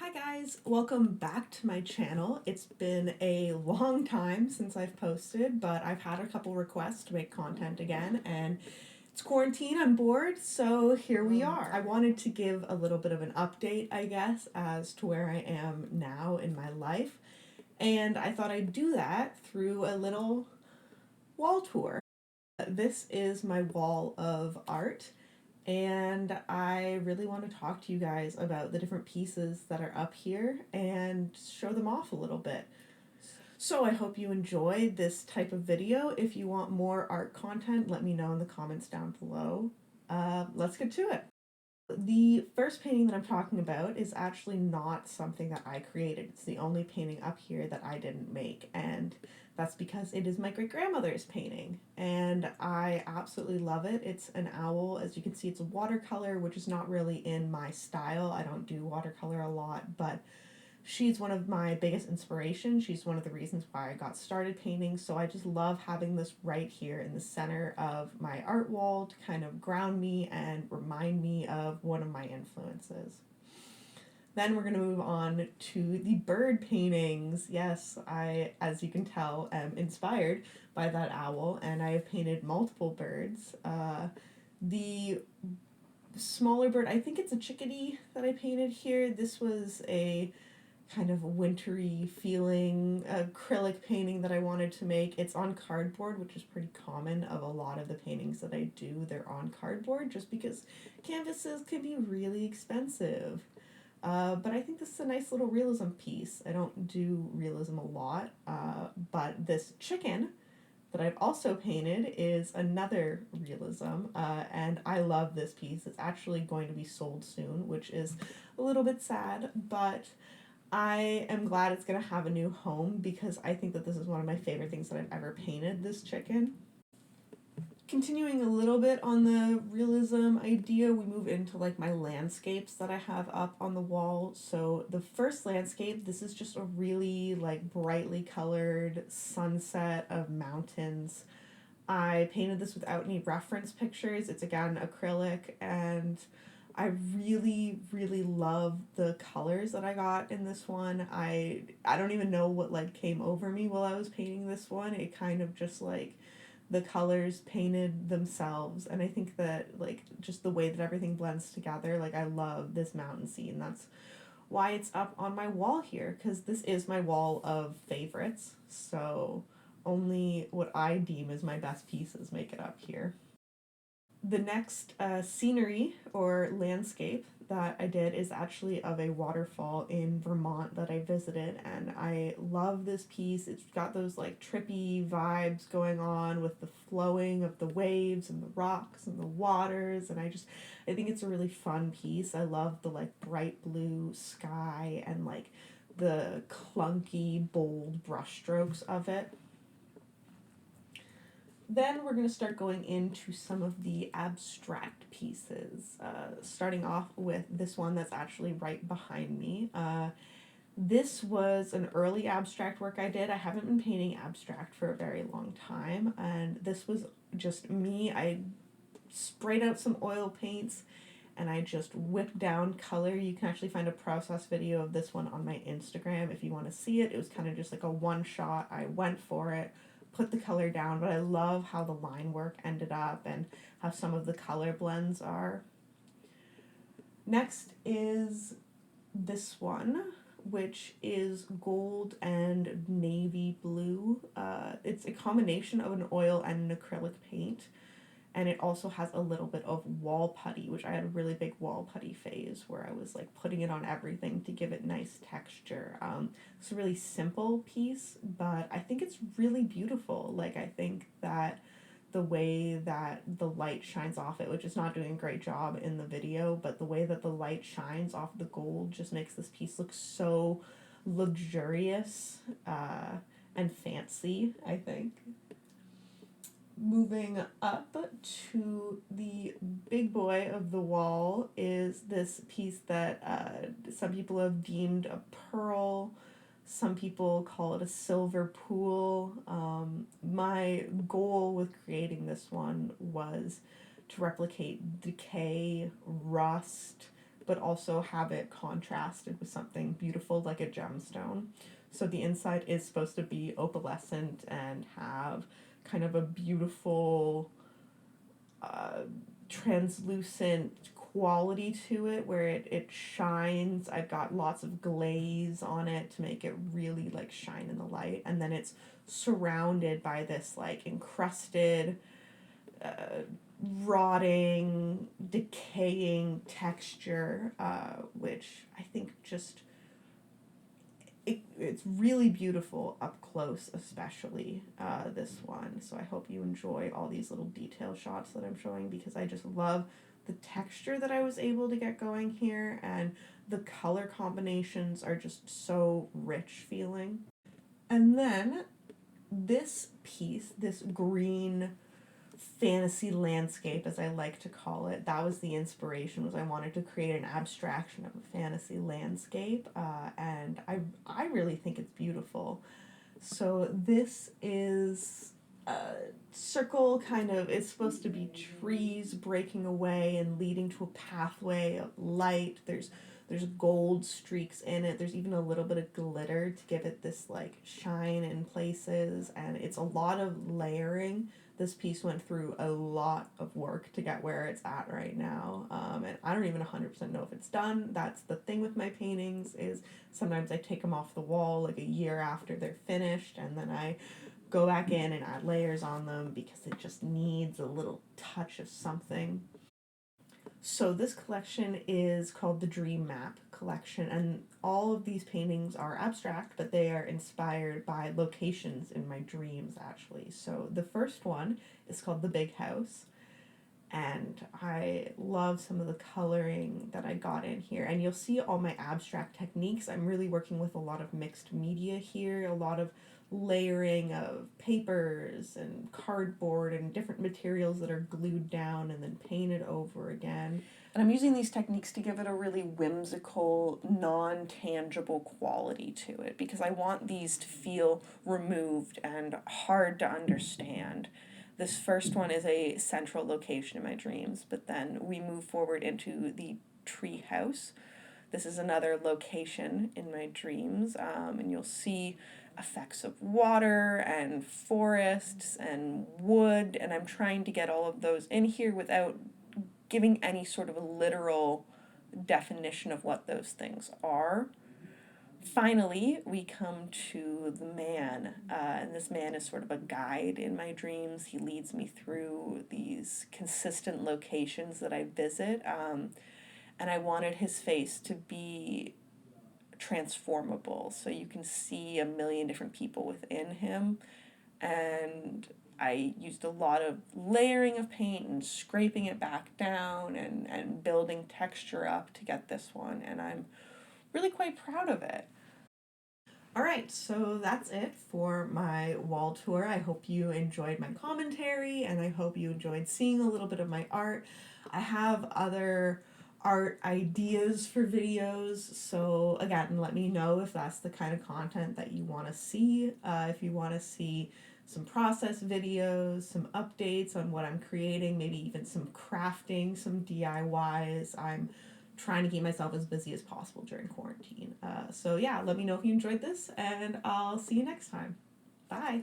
Hi guys, welcome back to my channel. It's been a long time since I've posted, but I've had a couple requests to make content again, and it's quarantine, I'm bored, so here we are. I wanted to give a little bit of an update, I guess, as to where I am now in my life, and I thought I'd do that through a little wall tour. This is my wall of art. And I really want to talk to you guys about the different pieces that are up here and show them off a little bit. So I hope you enjoy this type of video. If you want more art content, let me know in the comments down below. Let's get to it. The first painting that I'm talking about is actually not something that I created. It's the only painting up here that I didn't make, and that's because it is my great-grandmother's painting, and I absolutely love it. It's an owl. As you can see, it's a watercolor, which is not really in my style. I don't do watercolor a lot, but she's one of my biggest inspirations. She's one of the reasons why I got started painting, so I just love having this right here in the center of my art wall to kind of ground me and remind me of one of my influences. Then we're going to move on to the bird paintings. Yes, I, as you can tell, am inspired by that owl, and I have painted multiple birds. The smaller bird, I think it's a chickadee that I painted here. This was a kind of wintry feeling acrylic painting that I wanted to make. It's on cardboard, which is pretty common of a lot of the paintings that I do. They're on cardboard just because canvases can be really expensive. But I think this is a nice little realism piece. I don't do realism a lot, but this chicken that I've also painted is another realism, and I love this piece. It's actually going to be sold soon, which is a little bit sad, but I am glad it's going to have a new home because I think that this is one of my favorite things that I've ever painted, this chicken. Continuing a little bit on the realism idea, we move into like my landscapes that I have up on the wall. So the first landscape, this is just a really like brightly colored sunset of mountains. I painted this without any reference pictures. It's again acrylic, and I really, really love the colors that I got in this one. I don't even know what like came over me while I was painting this one. It kind of just like the colors painted themselves, and I think that like just the way that everything blends together, like I love this mountain scene. That's why it's up on my wall here, because this is my wall of favorites. So only what I deem as my best pieces make it up here. The next scenery or landscape that I did is actually of a waterfall in Vermont that I visited, and I love this piece. It's got those like trippy vibes going on with the flowing of the waves and the rocks and the waters, and I think it's a really fun piece. I love the like bright blue sky and like the clunky bold brushstrokes of it. Then we're going to start going into some of the abstract pieces, starting off with this one that's actually right behind me. This was an early abstract work I did. I haven't been painting abstract for a very long time, and this was just me. I sprayed out some oil paints and I just whipped down color. You can actually find a process video of this one on my Instagram if you want to see it. It was kind of just like a one shot. I went for it, put the color down, but I love how the line work ended up and how some of the color blends are. Next is this one, which is gold and navy blue. It's a combination of an oil and an acrylic paint, and it also has a little bit of wall putty, which I had a really big wall putty phase where I was like putting it on everything to give it nice texture. It's a really simple piece, but I think it's really beautiful. Like I think that the way that the light shines off it, which is not doing a great job in the video, but the way that the light shines off the gold just makes this piece look so luxurious and fancy, I think. Moving up to the big boy of the wall is this piece that some people have deemed a pearl. Some people call it a silver pool. My goal with creating this one was to replicate decay, rust, but also have it contrasted with something beautiful like a gemstone. So the inside is supposed to be opalescent and have kind of a beautiful uh, translucent quality to it where it shines. I've got lots of glaze on it to make it really like shine in the light, and then it's surrounded by this like encrusted uh, rotting, decaying texture, which I think just it's really beautiful up close, especially this one. So I hope you enjoy all these little detail shots that I'm showing, because I just love the texture that I was able to get going here, and the color combinations are just so rich feeling. And then this piece, this green fantasy landscape, as I like to call it, that was the inspiration. Was I wanted to create an abstraction of a fantasy landscape, and I really think it's beautiful. So this is a circle, kind of. It's supposed to be trees breaking away and leading to a pathway of light. There's gold streaks in it. There's even a little bit of glitter to give it this like shine in places, and it's a lot of layering. This piece went through a lot of work to get where it's at right now, and I don't even 100% know if it's done. That's the thing with my paintings, is sometimes I take them off the wall like a year after they're finished, and then I go back in and add layers on them because it just needs a little touch of something. So this collection is called the Dream Map Collection, and all of these paintings are abstract, but they are inspired by locations in my dreams, actually. So the first one is called The Big House, and I love some of the coloring that I got in here. And you'll see all my abstract techniques. I'm really working with a lot of mixed media here, a lot of layering of papers and cardboard and different materials that are glued down and then painted over again. And I'm using these techniques to give it a really whimsical, non tangible quality to it, because I want these to feel removed and hard to understand. This first one is a central location in my dreams, but then we move forward into the tree house. This is another location in my dreams, and you'll see effects of water and forests and wood, and I'm trying to get all of those in here without giving any sort of a literal definition of what those things are. Finally, we come to the man, and this man is sort of a guide in my dreams. He leads me through these consistent locations that I visit, and I wanted his face to be transformable, so you can see a million different people within him. And I used a lot of layering of paint and scraping it back down and building texture up to get this one, and I'm really quite proud of it. Alright, so that's it for my wall tour. I hope you enjoyed my commentary, and I hope you enjoyed seeing a little bit of my art. I have other art ideas for videos, so again, let me know if that's the kind of content that you want to see. If you want to see some process videos, some updates on what I'm creating, maybe even some crafting, some DIYs. I'm trying to keep myself as busy as possible during quarantine. So yeah, let me know if you enjoyed this, and I'll see you next time. Bye.